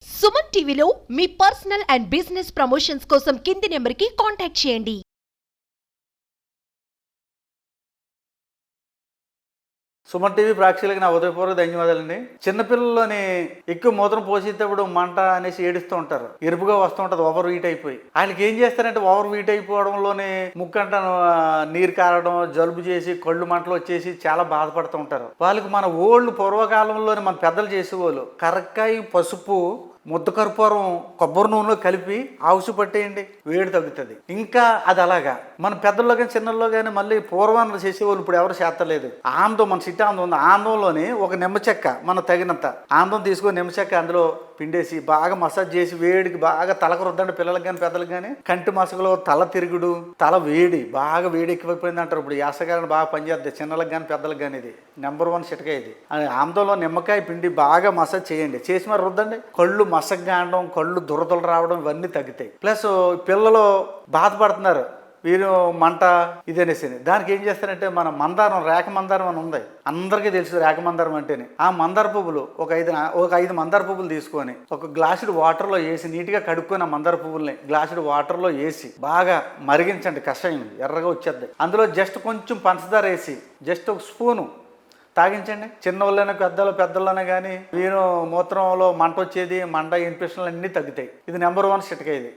సుమన్ టీవీలో మీ personal and business promotions కోసం కింది నెంబర్కి కాంటాక్ట్ చేయండి. సుమన్ టీవీ ప్రేక్షకులకి నా ఉదయపూర్వక ధన్యవాదాలండి. చిన్నపిల్లల్లోని ఎక్కువ మూత్రం పోసేటప్పుడు మంట అనేసి ఏడుస్తూ ఉంటారు. ఎరుపుగా వస్తూ ఉంటుంది ఓవర్ వీట్ అయిపోయి. వాళ్ళకి ఏం చేస్తారంటే ఓవర్ వీట్ అయిపోవడంలోనే ముక్కంట నీరు కారడం, జలుబు చేసి కళ్ళు మంటలు వచ్చేసి చాలా బాధపడుతూ ఉంటారు. వాళ్ళకి మన ఓల్డ్ పూర్వకాలంలోని మన పెద్దలు చేసేవాళ్ళు కరక్కాయ, పసుపు, ముద్ద కర్పూరం కొబ్బరి నూనెలో కలిపి ఆవుసు పట్టేయండి, వేడి తగ్గుతుంది. ఇంకా అది అలాగా మన పెద్దల్లో కానీ చిన్నల్లో కానీ మళ్ళీ పూర్వాన్ని చేసేవాళ్ళు ఇప్పుడు ఎవరు చేస్తలేదు. ఆందం, మన సిట్టి ఆందం ఉంది, ఆందంలోని ఒక నిమ్మ చెక్క మన తగినంత ఆందం తీసుకొని నిమ్మ చెక్క అందులో పిండేసి బాగా మసాజ్ చేసి వేడికి బాగా తలకు రుద్దండి. పిల్లలకు కానీ పెద్దలకు కానీ కంటి మసకలో తల తిరుగుడు, తల వేడి బాగా వేడి ఎక్కువైపోయింది అంటారు. ఇప్పుడు యాసకాలను బాగా పనిచేద్ది చిన్నలకు కానీ పెద్దలకు కానీ. ఇది నెంబర్ 1 చిటక. ఇది ఆందంలో నిమ్మకాయ పిండి బాగా మసాజ్ చేయండి, చేసి మరి రుద్దండి. కళ్ళు మసగ్గా అనడం, కళ్ళు దురదలు రావడం ఇవన్నీ తగ్గుతాయి. ప్లస్ పిల్లలు బాధపడుతున్నారు వీరు మంట ఇదనేసి, దానికి ఏం చేస్తారంటే మన మందారం, రేఖ మందారం అని ఉంది, అందరికీ తెలుసు రేఖ మందారం అంటేనే. ఆ మందార పువ్వులు ఒక ఐదు మందార పువ్వులు తీసుకొని ఒక గ్లాసుడు వాటర్లో వేసి నీట్గా కడుక్కొని ఆ మందార పువ్వుల్ని గ్లాసుడు వాటర్లో వేసి బాగా మరిగించండి. కషాయం ఎర్రగా వచ్చేద్ది. అందులో జస్ట్ కొంచెం పంచదార వేసి జస్ట్ ఒక స్పూను తాగించండి. చిన్నోళ్ళైనా పెద్దలోనే కానీ వీరు మూత్రంలో మంట వచ్చేది, మంట ఇన్ఫెక్షన్లు అన్నీ తగ్గుతాయి. ఇది నెంబర్ 1 చిట్కా ఇది.